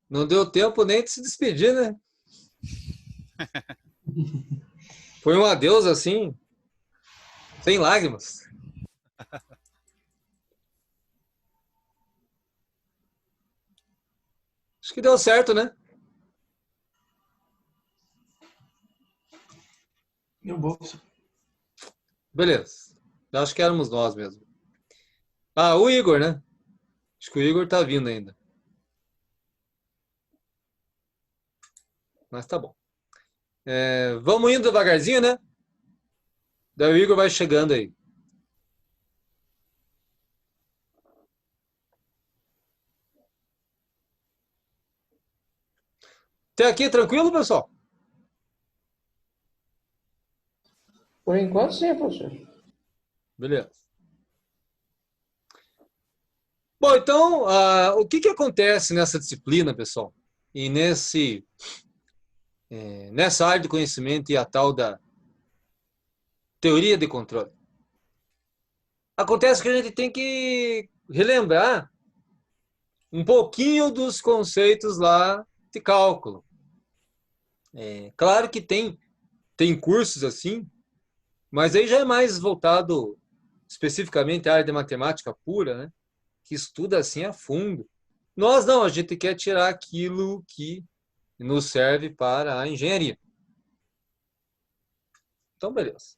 Não deu tempo nem de se despedir, né? Foi um adeus assim, sem lágrimas. Acho que deu certo, né? Meu bolso. Beleza. Acho que éramos nós mesmo. Ah, o Igor, né? Acho que o Igor tá vindo ainda. Mas tá bom. Vamos indo devagarzinho, né? Daí o Igor vai chegando aí. Até aqui, tranquilo, pessoal? Por enquanto, sim, professor. Beleza. Bom, então, o que acontece nessa disciplina, pessoal? E nessa área de conhecimento e a tal da teoria de controle? Acontece que a gente tem que relembrar um pouquinho dos conceitos lá de cálculo. Claro que tem cursos assim, mas aí já é mais voltado especificamente à área de matemática pura, né? Que estuda assim a fundo. Nós não, a gente quer tirar aquilo que nos serve para a engenharia. Então, beleza.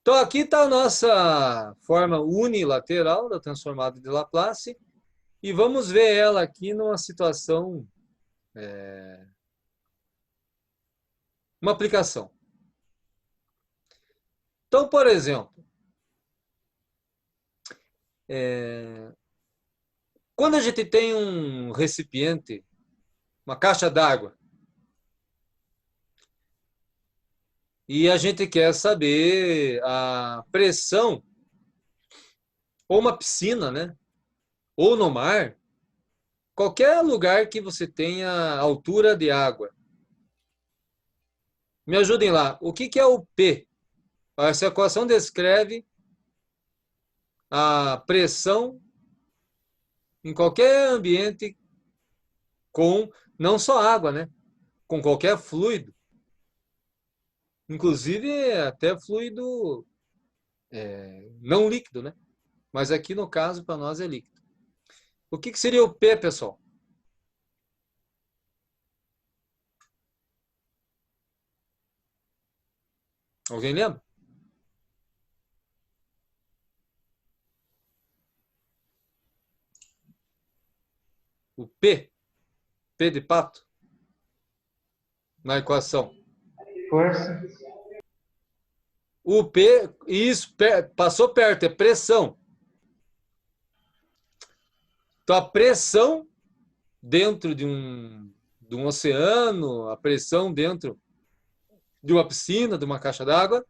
Então, aqui está a nossa forma unilateral da transformada de Laplace e vamos ver ela aqui numa situação, uma aplicação. Então, por exemplo, quando a gente tem um recipiente, uma caixa d'água, e a gente quer saber a pressão, ou uma piscina, né? Ou no mar, qualquer lugar que você tenha altura de água. Me ajudem lá. O que é o P? Essa equação descreve a pressão em qualquer ambiente com não só água, né? Com qualquer fluido. Inclusive até fluido não líquido, né? Mas aqui no caso para nós é líquido. O que seria o P, pessoal? Alguém lembra? O P, P de pato, na equação. Força. O P, isso, passou perto, é pressão. Então, a pressão dentro de um oceano, a pressão dentro de uma piscina, de uma caixa d'água,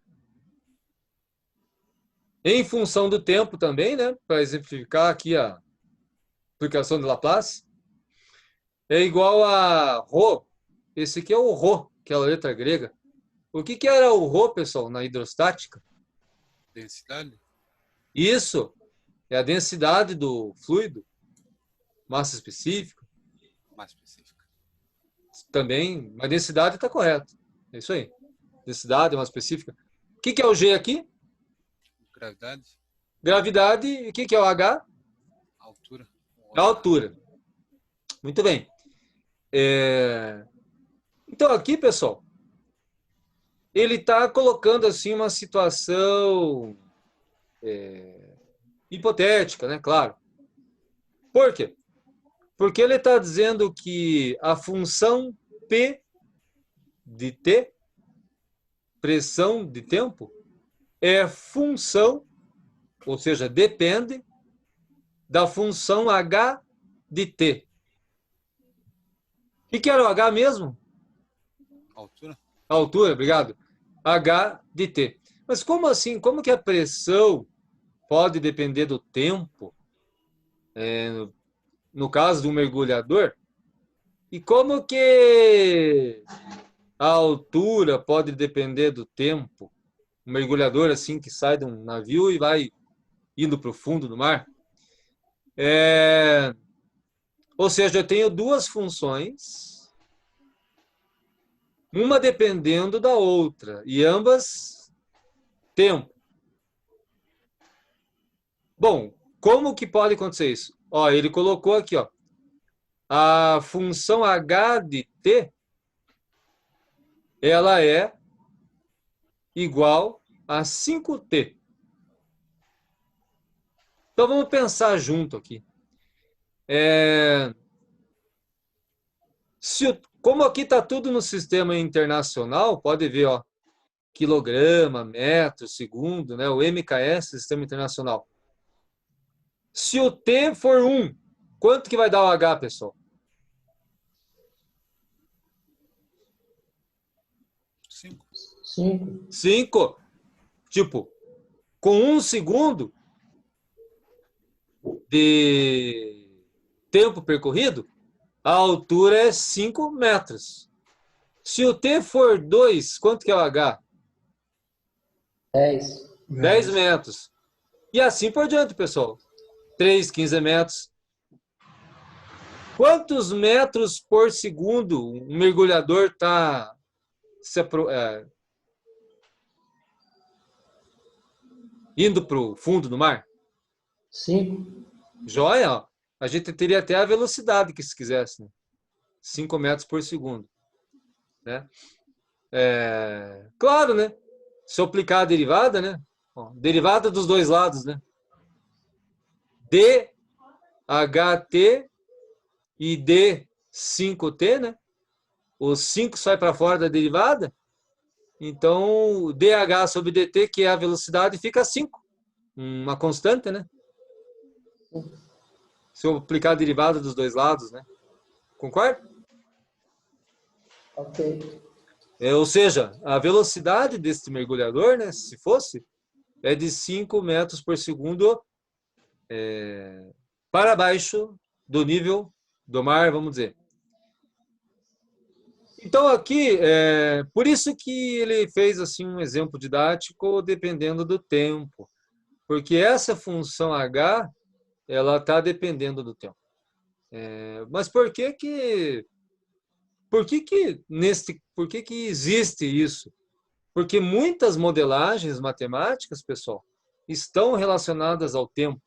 em função do tempo também, né? Para exemplificar aqui a aplicação de Laplace, é igual a ρ. Esse aqui é o ρ, que é a letra grega. O que era o ρ, pessoal, na hidrostática? Densidade? Isso é a densidade do fluido, massa específica. Mais específica. Também, mas densidade está correto. É isso aí. Densidade, massa específica. O que é o G aqui? Gravidade? Gravidade. E o que é o H? Altura? A altura. Muito bem. Então, aqui, pessoal, ele está colocando assim uma situação hipotética, né? Claro. Por quê? Porque ele está dizendo que a função P de T, pressão de tempo, é função, ou seja, depende da função H de T. O que era o H mesmo? Altura? A altura, obrigado. H de T. Mas como assim? Como que a pressão pode depender do tempo? No caso do mergulhador? E como que a altura pode depender do tempo. Um mergulhador assim que sai de um navio e vai indo para o fundo do mar. Ou seja, eu tenho duas funções, uma dependendo da outra, e ambas tempo. Bom, como que pode acontecer isso? Ó, ele colocou aqui, ó, a função h de t, ela é igual a 5t. Então vamos pensar junto aqui. Como aqui está tudo no sistema internacional, pode ver, ó, quilograma, metro, segundo, né? O MKS, Sistema Internacional. Se o T for 1, quanto que vai dar o H, pessoal? 5. 5. 5. Tipo, com 1 segundo de tempo percorrido, a altura é 5 metros. Se o T for 2, quanto que é o H? 10. 10 metros. E assim por diante, pessoal. 3, 15 metros. Quantos metros por segundo um mergulhador está indo para o fundo do mar? 5. Joia, ó. A gente teria até a velocidade que se quisesse, né? 5 metros por segundo. Né? Claro, né? Se eu aplicar a derivada, né? Ó, derivada dos dois lados, né? DHT e D5T, né? O 5 sai para fora da derivada. Então, dH sobre dt, que é a velocidade, fica 5. Uma constante, né? Se eu aplicar a derivada dos dois lados, né? Concorda? Ok. Ou seja, a velocidade desse mergulhador, né, se fosse, é de 5 metros por segundo para baixo do nível do mar, vamos dizer. Então, aqui, por isso que ele fez assim um exemplo didático dependendo do tempo. Porque essa função h, ela está dependendo do tempo. Mas por que existe isso? Porque muitas modelagens matemáticas, pessoal, estão relacionadas ao tempo,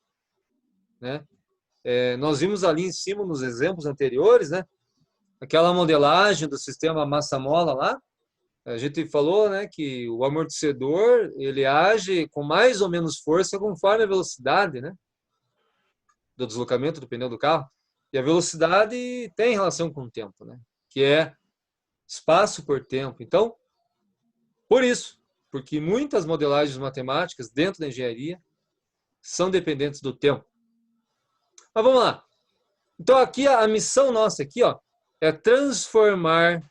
né? Nós vimos ali em cima, nos exemplos anteriores, né? Aquela modelagem do sistema massa-mola lá, a gente falou, né, que o amortecedor, ele age com mais ou menos força conforme a velocidade, né, do deslocamento do pneu do carro. E a velocidade tem relação com o tempo, né, que é espaço por tempo. Então, por isso, porque muitas modelagens matemáticas dentro da engenharia são dependentes do tempo. Mas vamos lá. Então, aqui a missão nossa aqui, ó, é transformar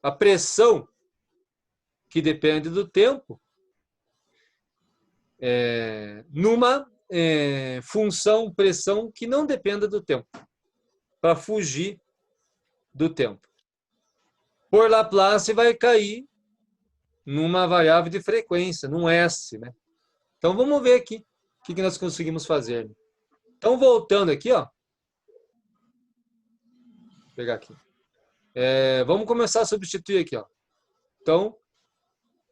a pressão que depende do tempo numa função pressão que não dependa do tempo, para fugir do tempo. Por Laplace vai cair numa variável de frequência, num S, né? Então vamos ver aqui o que nós conseguimos fazer. Então voltando aqui, ó, vou pegar aqui. Vamos começar a substituir aqui, ó. Então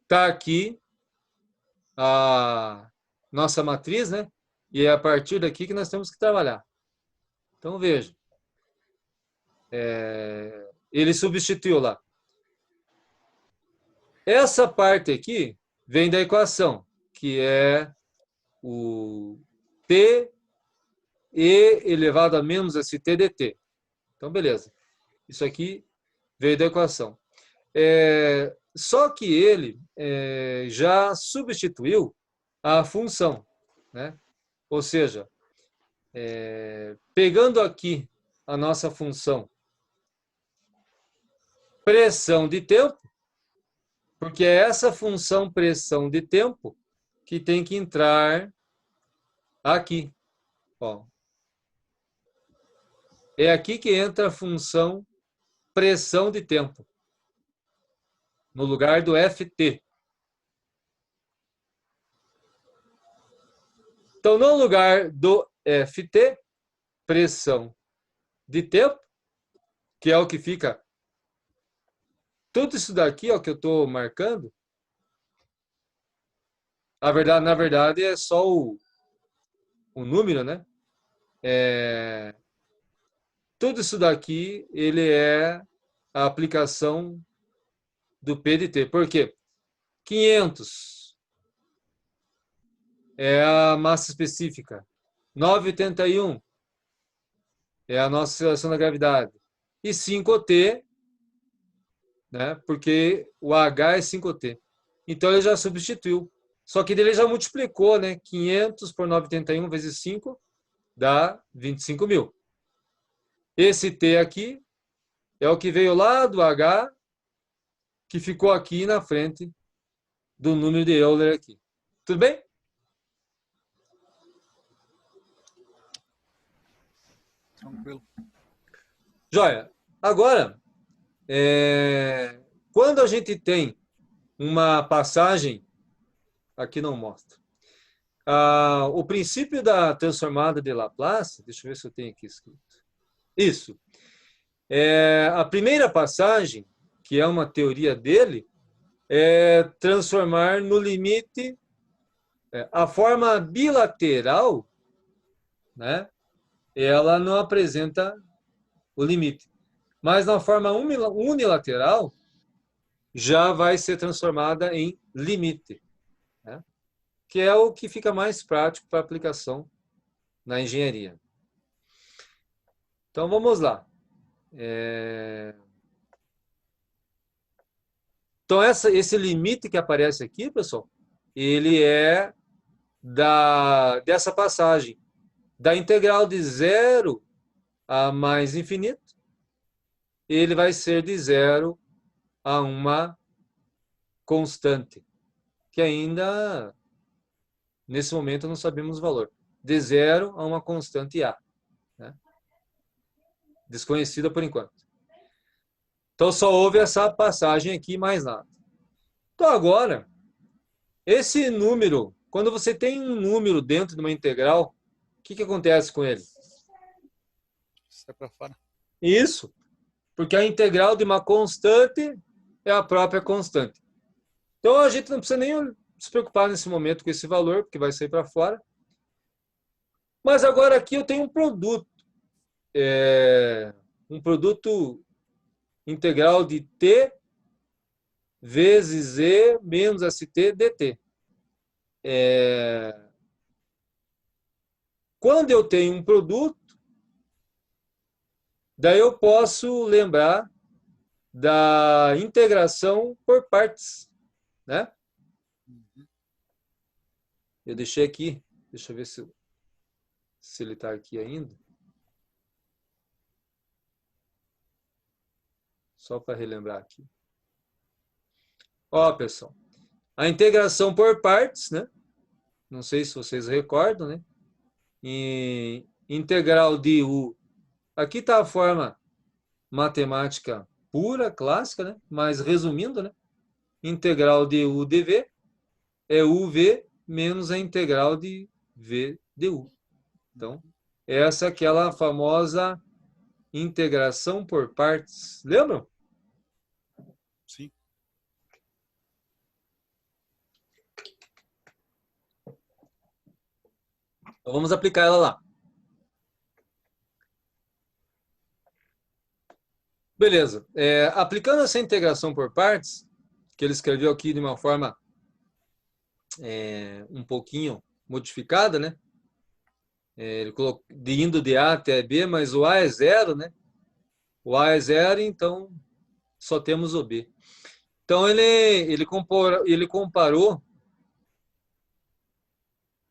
tá aqui a nossa matriz, né? E é a partir daqui que nós temos que trabalhar. Então veja, ele substituiu lá. Essa parte aqui vem da equação, que é o T e elevado a menos st dt. Então, beleza. Isso aqui veio da equação. Só que ele já substituiu a função, né? Ou seja, pegando aqui a nossa função pressão de tempo, porque é essa função pressão de tempo que tem que entrar aqui. Ó. É aqui que entra a função pressão de tempo, no lugar do Ft. Então, no lugar do Ft, pressão de tempo, que é o que fica tudo isso daqui, ó, que eu estou marcando, na verdade é só o número, né? Tudo isso daqui, ele é a aplicação do P de T. Por quê? 500 é a massa específica. 981 é a nossa aceleração da gravidade. E 5T, né? Porque o H é 5T. Então ele já substituiu. Só que ele já multiplicou, né? 500 por 981 vezes 5 dá 25.000. Esse T aqui é o que veio lá do H, que ficou aqui na frente do número de Euler aqui. Tudo bem? Tranquilo. Joia. Agora, quando a gente tem uma passagem, aqui não mostra, o princípio da transformada de Laplace, deixa eu ver se eu tenho aqui escrito. Isso. A primeira passagem, que é uma teoria dele, é transformar no limite a forma bilateral, né? Ela não apresenta o limite. Mas na forma unilateral, já vai ser transformada em limite, né? Que é o que fica mais prático para aplicação na engenharia. Então, vamos lá. Então, esse limite que aparece aqui, pessoal, ele é dessa passagem, da integral de 0 a mais infinito, ele vai ser de 0 a uma constante, que ainda, nesse momento, não sabemos o valor. De 0 a uma constante A, né? Desconhecida por enquanto. Então, só houve essa passagem aqui, mais nada. Então, agora, esse número, quando você tem um número dentro de uma integral, o que acontece com ele? Sai para fora. Isso, porque a integral de uma constante é a própria constante. Então, a gente não precisa nem se preocupar nesse momento com esse valor, porque vai sair para fora. Mas agora aqui eu tenho um produto. Um produto integral de t vezes e menos st dt. Quando eu tenho um produto, daí eu posso lembrar da integração por partes, né? Eu deixei aqui, deixa eu ver se ele está aqui ainda. Só para relembrar aqui. Ó, pessoal, a integração por partes, né? Não sei se vocês recordam, né? E integral de u. Aqui está a forma matemática pura, clássica, né? Mas resumindo, né? Integral de u dv é uv menos a integral de v du. Então, essa é aquela famosa integração por partes. Lembram? Sim. Então, vamos aplicar ela lá. Beleza. Aplicando essa integração por partes, que ele escreveu aqui de uma forma um pouquinho modificada, né? Ele colocou indo de A até B, mas o A é 0, né? O A é 0, então só temos o B. Então ele comparou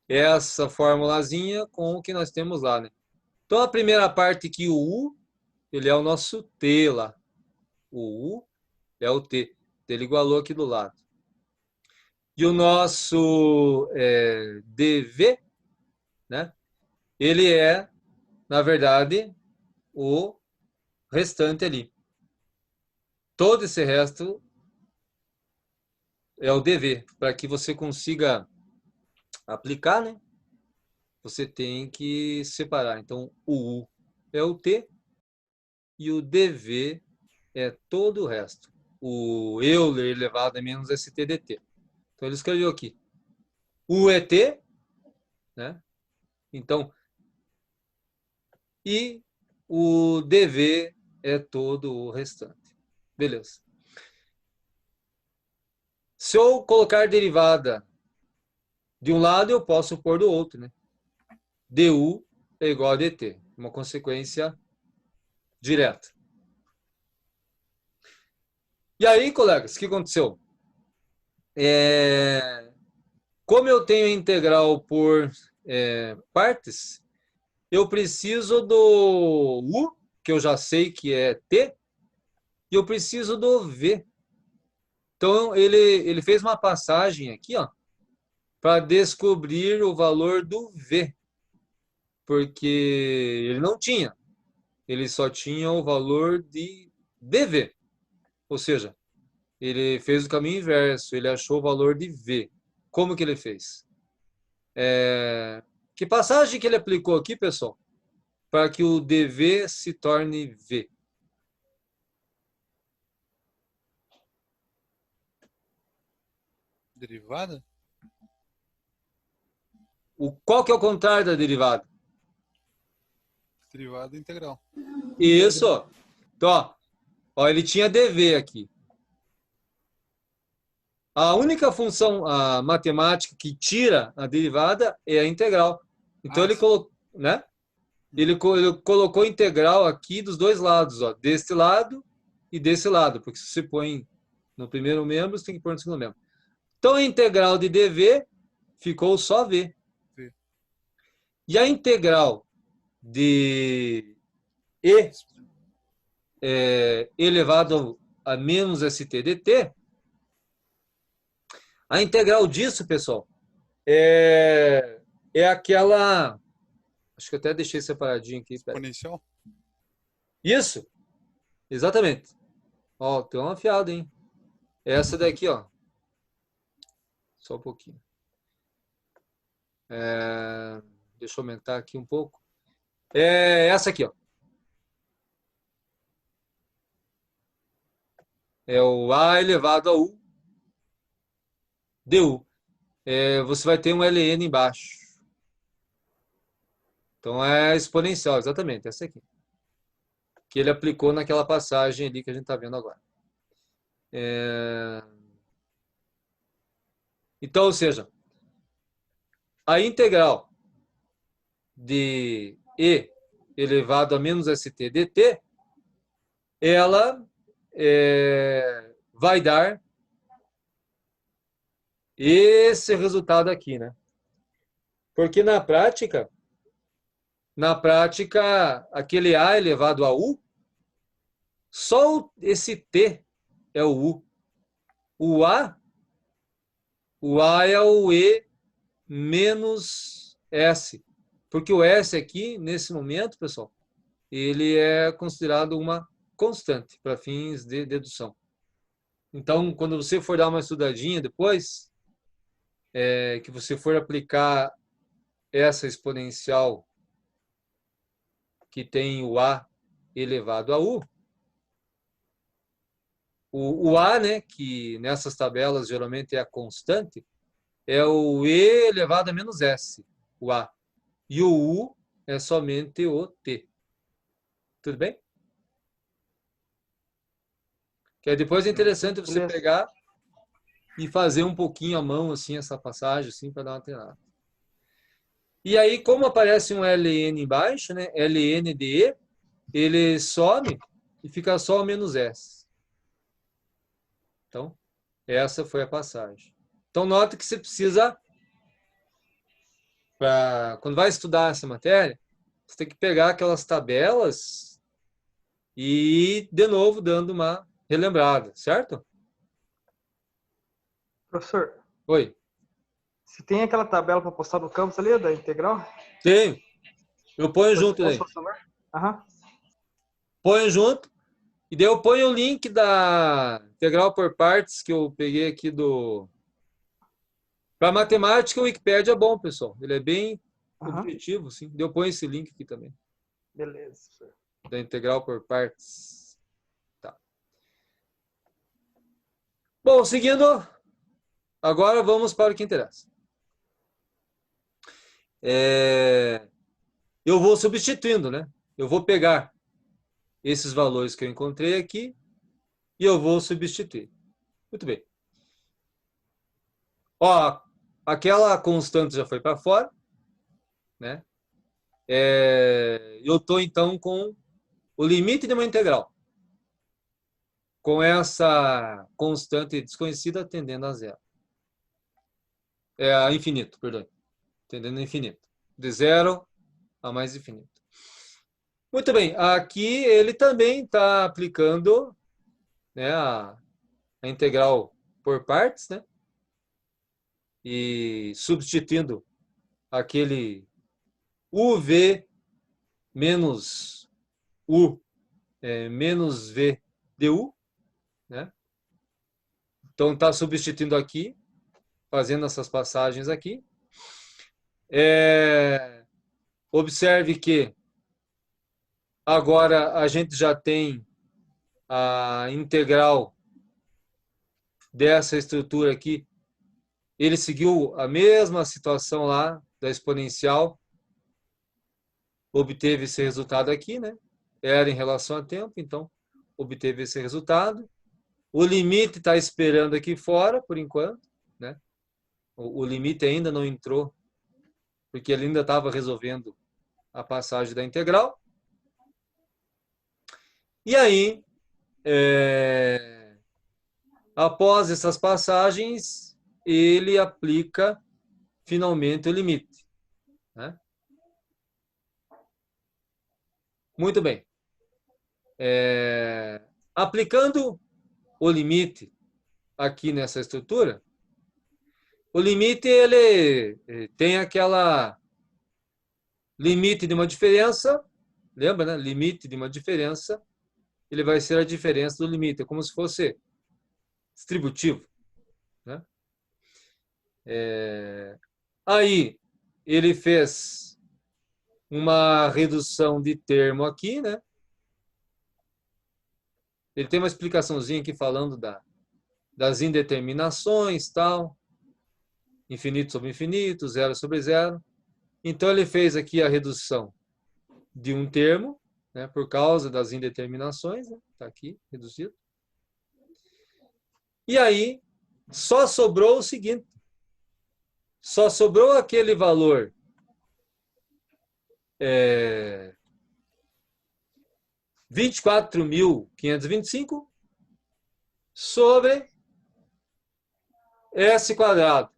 essa formulazinha com o que nós temos lá, né? Então a primeira parte que o U, ele é o nosso T lá. O U é o T. Ele igualou aqui do lado. E o nosso dV, né? Ele é, na verdade, o restante ali. todo esse resto é o dever. Para que você consiga aplicar, né? Você tem que separar. Então, o U é o T e o DV é todo o resto. O Euler elevado a menos STDT. Então, ele escreveu aqui. U é T, né? Então, e o DV é todo o restante. Beleza. Se eu colocar derivada de um lado, eu posso pôr do outro, né? du é igual a dt. Uma consequência direta. E aí, colegas, o que aconteceu? Como eu tenho integral por partes, eu preciso do u, que eu já sei que é t, e eu preciso do v. Então, ele fez uma passagem aqui, ó, para descobrir o valor do v, porque ele não tinha. Ele só tinha o valor de dv. Ou seja, ele fez o caminho inverso, ele achou o valor de v. Como que ele fez? Que passagem que ele aplicou aqui, pessoal? Para que o dv se torne v. Derivada? Qual que é o contrário da derivada? Derivada integral. Isso. Então, ó, ele tinha dv aqui. A única função matemática que tira a derivada é a integral. Então, ele colocou, né? Ele colocou integral aqui dos dois lados, ó, desse lado e desse lado, porque se você põe no primeiro membro, você tem que pôr no segundo membro. Então, a integral de dv ficou só v. V. E a integral de e elevado a menos st dt, a integral disso, pessoal, é aquela... Acho que eu até deixei separadinho aqui. Exponencial? Isso, exatamente. Ó, tem uma afiada, hein? Essa daqui, ó. Só um pouquinho. Deixa eu aumentar aqui um pouco. Essa aqui, ó. É o a elevado a u du. Você vai ter um ln embaixo. Então, é exponencial, exatamente, essa aqui. Que ele aplicou naquela passagem ali que a gente está vendo agora. Então, ou seja, a integral de e elevado a menos st dt, ela vai dar esse resultado aqui, né? Porque na prática, aquele a elevado a u, só esse t é o u. O a é o e menos s. Porque o s aqui, nesse momento, pessoal, ele é considerado uma constante para fins de dedução. Então, quando você for dar uma estudadinha depois, que você for aplicar essa exponencial que tem o a elevado a u, o a, né, que nessas tabelas geralmente é a constante, é o e elevado a menos s, o a. E o u é somente o t. Tudo bem? Que aí depois é interessante você pegar e fazer um pouquinho à mão, assim, essa passagem, assim, para dar uma treinada. E aí, como aparece um ln embaixo, né, ln de e, ele some e fica só o menos s. Então, essa foi a passagem. Então, nota que você precisa, quando vai estudar essa matéria, você tem que pegar aquelas tabelas e ir de novo dando uma relembrada, certo? Professor, Oi. se tem aquela tabela para postar no campus ali, da integral? Tenho. Eu ponho junto Posso daí. fazer favor? Aham. Ponho junto. E daí eu ponho o link da integral por partes que eu peguei aqui do... Para matemática, o Wikipedia é bom, pessoal. Ele é bem Aham. objetivo, sim. Daí eu ponho esse link aqui também, Beleza, professor. da integral por partes. Tá. Bom, seguindo, agora vamos para o que interessa. Eu vou substituindo, né? Eu vou pegar esses valores que eu encontrei aqui e eu vou substituir. Muito bem. Ó, aquela constante já foi para fora, né? Eu estou, então, com o limite de uma integral. Com essa constante desconhecida tendendo a zero. A infinito, perdão. Tendendo a infinito. De zero a mais infinito. Muito bem. Aqui ele também está aplicando, né, a integral por partes, né? E substituindo aquele uv menos u menos v du, né? Então está substituindo aqui, fazendo essas passagens aqui. Observe que agora a gente já tem a integral dessa estrutura aqui. Ele seguiu a mesma situação lá da exponencial, obteve esse resultado aqui, né? Era em relação a tempo, então obteve esse resultado. O limite está esperando aqui fora, por enquanto, né? O limite ainda não entrou, porque ele ainda estava resolvendo a passagem da integral. E aí, após essas passagens, ele aplica finalmente o limite, né? Muito bem. Aplicando o limite aqui nessa estrutura, o limite ele tem aquela limite de uma diferença, lembra, né? Limite de uma diferença, ele vai ser a diferença do limite, é como se fosse distributivo, né? Aí ele fez uma redução de termo aqui, né? Ele tem uma explicaçãozinha aqui falando das indeterminações, tal, infinito sobre infinito, zero sobre zero. Então ele fez aqui a redução de um termo, né, por causa das indeterminações, né? Tá aqui reduzido. E aí só sobrou o seguinte: só sobrou aquele valor 24.525 sobre S quadrado.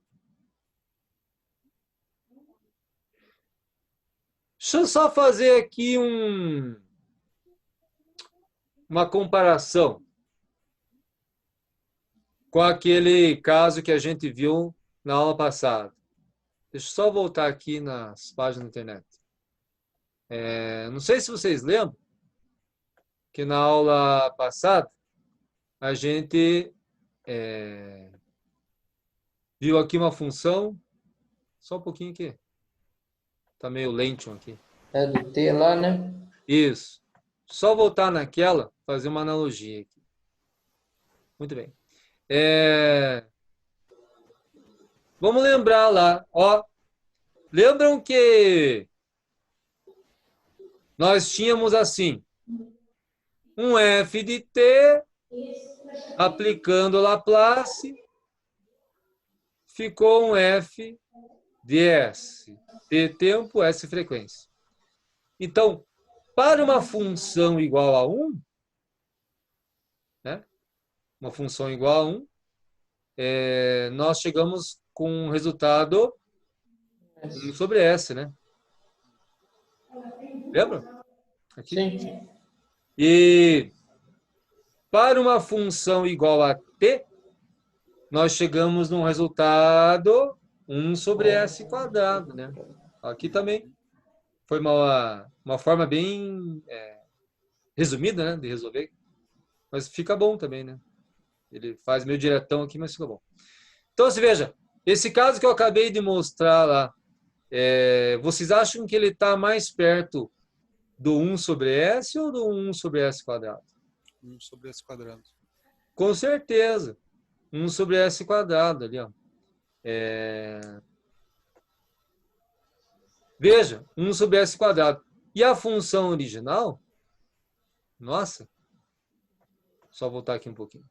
Deixa eu só fazer aqui uma comparação com aquele caso que a gente viu na aula passada. Deixa eu só voltar aqui nas páginas da internet. Não sei se vocês lembram que na aula passada a gente viu aqui uma função, só um pouquinho aqui, tá meio lento aqui. É do T lá, né? Isso. Só voltar naquela, fazer uma analogia aqui. Muito bem. Vamos lembrar lá, ó. Lembram que nós tínhamos assim, um f de t, aplicando Laplace, ficou um f de s. T tempo, s frequência. Então, para uma função igual a 1, né? Uma função igual a 1, nós chegamos com um resultado 1 sobre S, né? Lembra? Aqui. Sim. E para uma função igual a t, nós chegamos num resultado 1 sobre S quadrado, né? Aqui também foi uma forma bem resumida, né, de resolver. Mas fica bom também, né? Ele faz meio diretão aqui, mas fica bom. Então, você veja, esse caso que eu acabei de mostrar lá, vocês acham que ele está mais perto do 1 sobre S ou do 1 sobre S quadrado? 1 sobre S quadrado. Com certeza. 1 sobre S quadrado ali, ó. Veja, 1 sobre S quadrado. E a função original, nossa, só voltar aqui um pouquinho.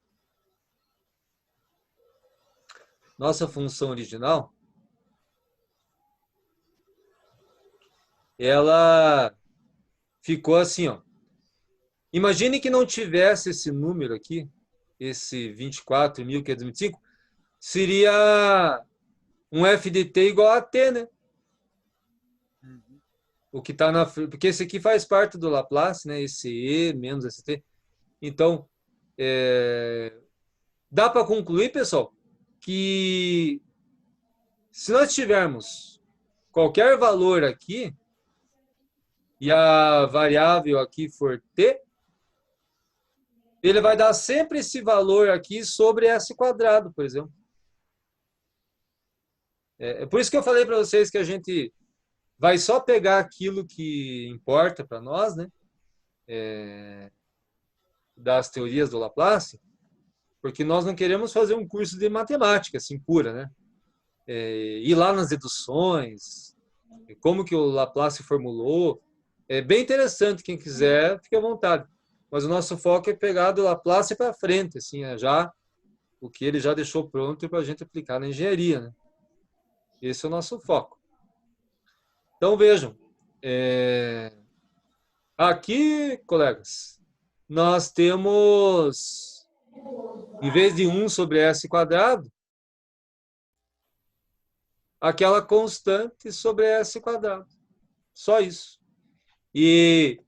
Nossa função original, ela ficou assim, ó. Imagine que não tivesse esse número aqui, esse 24.525, seria um f de t igual a t, né? O que está na frente, porque esse aqui faz parte do Laplace, né? Esse e menos esse t. Então, dá para concluir, pessoal, que se nós tivermos qualquer valor aqui e a variável aqui for t, ele vai dar sempre esse valor aqui sobre s quadrado, por exemplo. É por isso que eu falei para vocês que a gente vai só pegar aquilo que importa para nós, né? Das teorias do Laplace, porque nós não queremos fazer um curso de matemática, assim, pura, né? Ir lá nas deduções, como que o Laplace formulou. É bem interessante, quem quiser, fique à vontade. Mas o nosso foco é pegar do Laplace para frente, assim, já o que ele já deixou pronto para a gente aplicar na engenharia, né? Esse é o nosso foco. Então, vejam. Aqui, colegas, nós temos, em vez de 1 sobre S quadrado, aquela constante sobre S quadrado. Só isso. E,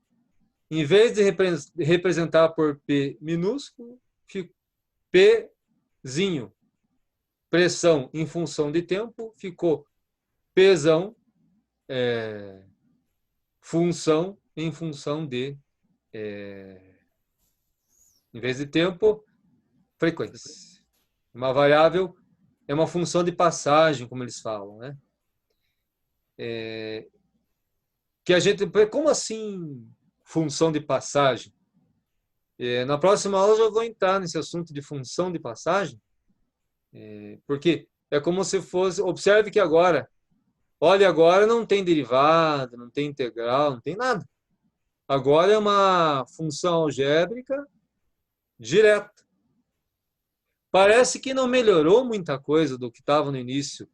em vez de representar por P minúsculo, fica Pzinho, pressão em função de tempo, ficou Pzão, função em função de, em vez de tempo, frequência. Uma variável é uma função de passagem, como eles falam, né? Que a gente, como assim função de passagem? Na próxima aula eu já vou entrar nesse assunto de função de passagem, porque é como se fosse, observe que agora, olha, agora não tem derivada, não tem integral, não tem nada. Agora é uma função algébrica direta. Parece que não melhorou muita coisa do que estava no início.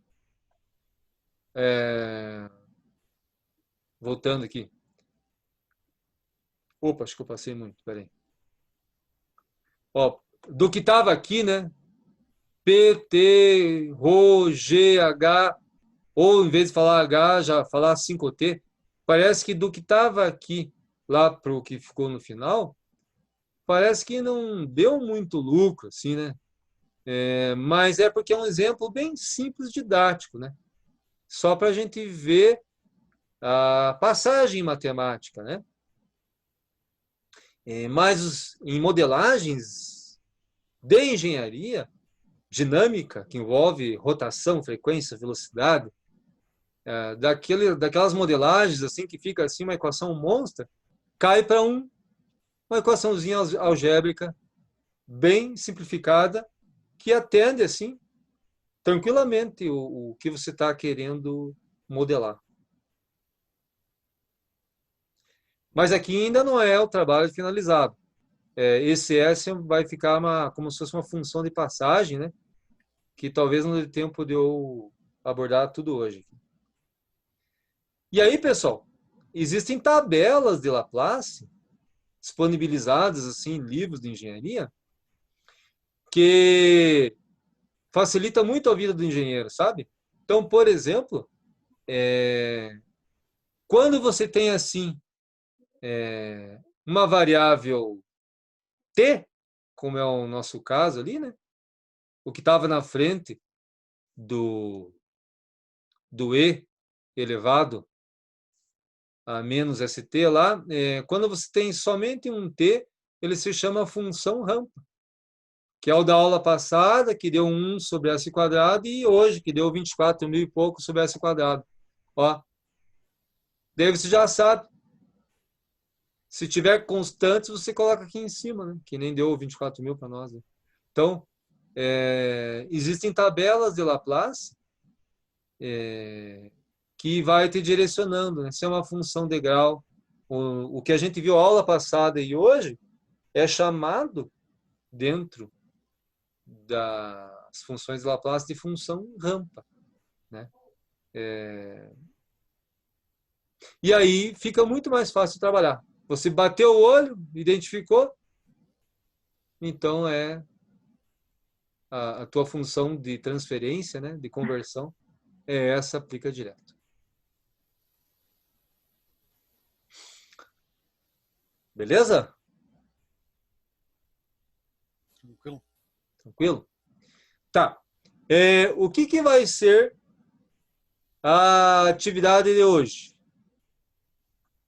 Voltando aqui. Opa, acho que eu passei muito, peraí. Ó, do que estava aqui, né? P, T, Rho, G, H, ou em vez de falar H, já falar 5T. Parece que do que estava aqui, lá para o que ficou no final, parece que não deu muito lucro, assim, né? Mas é porque é um exemplo bem simples, didático, né? Só para a gente ver a passagem em matemática, né? Mas em modelagens de engenharia dinâmica, que envolve rotação, frequência, velocidade, daquelas modelagens assim que fica assim uma equação monstra, cai para uma equaçãozinha algébrica bem simplificada que atende assim tranquilamente o que você está querendo modelar. Mas aqui ainda não é o trabalho finalizado. Esse S vai ficar como se fosse uma função de passagem, né? Que talvez não dê tempo de eu abordar tudo hoje. E aí, pessoal, existem tabelas de Laplace disponibilizadas assim, em livros de engenharia que facilita muito a vida do engenheiro, sabe? Então, por exemplo, quando você tem assim uma variável t, como é o nosso caso ali, né? O que estava na frente do e elevado a menos st lá, quando você tem somente um t, ele se chama função rampa, que é o da aula passada, que deu 1 sobre S quadrado, e hoje, que deu 24 mil e pouco sobre S quadrado. Ó, daí você já sabe. Se tiver constantes, você coloca aqui em cima, né? Que nem deu 24 mil para nós. Né? Então, existem tabelas de Laplace que vai te direcionando. Né? Se é uma função de grau, o que a gente viu aula passada e hoje é chamado dentro das funções de Laplace de função rampa. Né? E aí fica muito mais fácil de trabalhar. Você bateu o olho, identificou, então a tua função de transferência, né, de conversão, essa, aplica direto. Beleza? Tranquilo? Tranquilo? Tá. O que vai ser a atividade de hoje?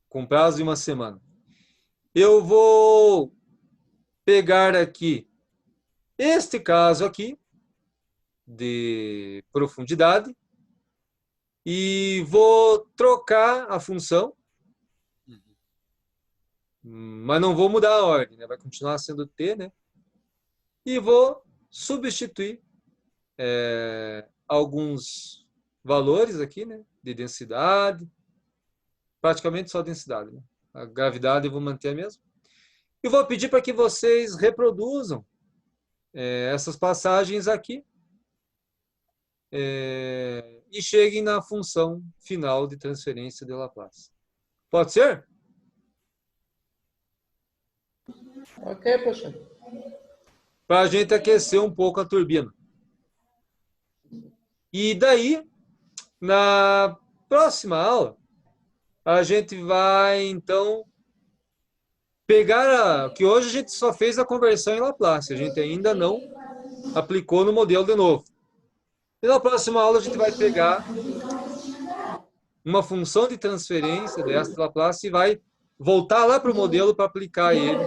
Com prazo de uma semana. Eu vou pegar aqui este caso aqui de profundidade e vou trocar a função, mas não vou mudar a ordem, né? Vai continuar sendo t, né? E vou substituir alguns valores aqui, né? De densidade, praticamente só densidade, né? A gravidade eu vou manter a mesma. E vou pedir para que vocês reproduzam essas passagens aqui e cheguem na função final de transferência de Laplace. Pode ser? Ok, professor. Para a gente aquecer um pouco a turbina. E daí, na próxima aula, a gente vai, então, pegar que hoje a gente só fez a conversão em Laplace, a gente ainda não aplicou no modelo de novo. E na próxima aula a gente vai pegar uma função de transferência dessa de Laplace e vai voltar lá para o modelo para aplicar ele,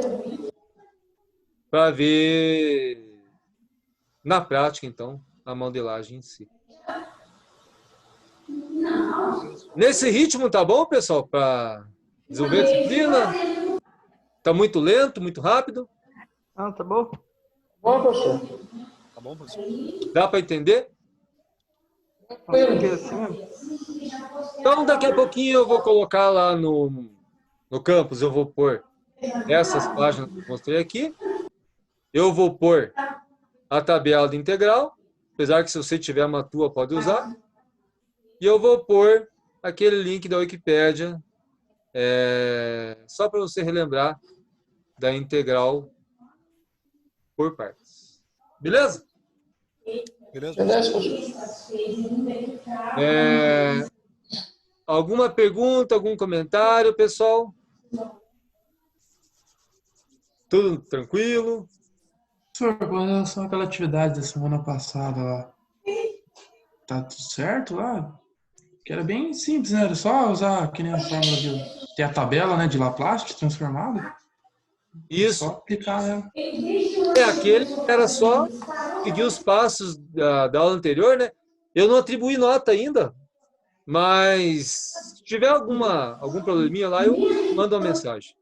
para ver na prática, então, a modelagem em si. Nesse ritmo, tá bom, pessoal? Para desenvolver a disciplina? Tá muito lento, muito rápido? Ah, tá bom? Bom, professor. Tá bom, professor? Dá para entender? Porque assim, Então, daqui a pouquinho eu vou colocar lá no campus, eu vou pôr essas páginas que eu mostrei aqui. Eu vou pôr a tabela de integral, apesar que se você tiver uma tua, pode usar. E eu vou pôr aquele link da Wikipédia, só para você relembrar da integral por partes. Beleza? Beleza, Beleza, professor? professor? Alguma pergunta, algum comentário, pessoal? Tudo tranquilo? Professor, com relação àquela atividade da semana passada lá, tá tudo certo lá? Que era bem simples, né? Era só usar que nem a fórmula de ter a tabela, né, de Laplace transformada. Isso. Só aplicar ela. Aquele que era só seguir os passos da aula anterior, né? Eu não atribuí nota ainda, mas se tiver algum probleminha lá, eu mando uma mensagem.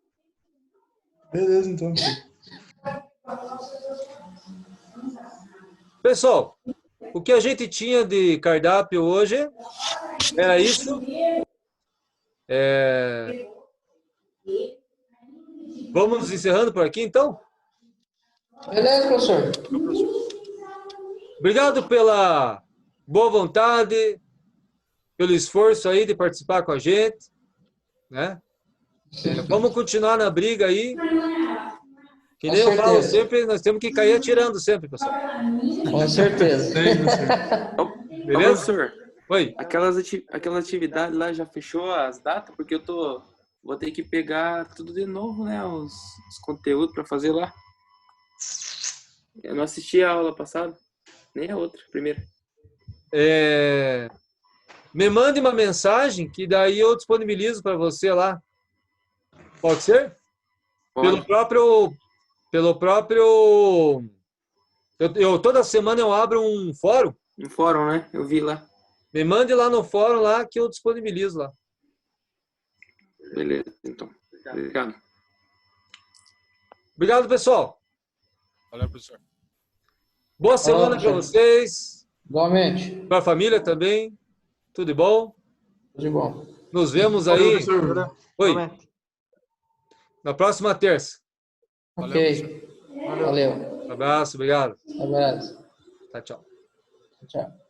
Beleza, então. Pessoal, o que a gente tinha de cardápio hoje era isso. Vamos encerrando por aqui, então? Beleza, professor. Obrigado pela boa vontade, pelo esforço aí de participar com a gente, né? Vamos continuar na briga aí. Que nem eu falo sempre, nós temos que cair atirando sempre, pessoal. Com certeza. Ô, Beleza? professor, Oi. aquela atividade lá já fechou as datas? Porque vou ter que pegar tudo de novo, né? Os conteúdos para fazer lá. Eu não assisti a aula passada, nem a outra, primeira. Me mande uma mensagem que daí eu disponibilizo para você lá. Pode ser? Pode. Pelo próprio pelo próprio... toda semana eu abro um fórum. No fórum, né? Eu vi lá. Me mande lá no fórum lá que eu disponibilizo lá. Beleza, então. Obrigado. Obrigado, pessoal. Valeu, professor. Boa semana para professor. vocês. Igualmente. Para a família também. Tudo de bom? Tudo de bom. Nos vemos Valeu, aí. professor. Oi. Realmente. Na próxima terça. Valeu, Ok. Valeu. Um abraço, obrigado. Abraço. Tchau, tchau. Tchau.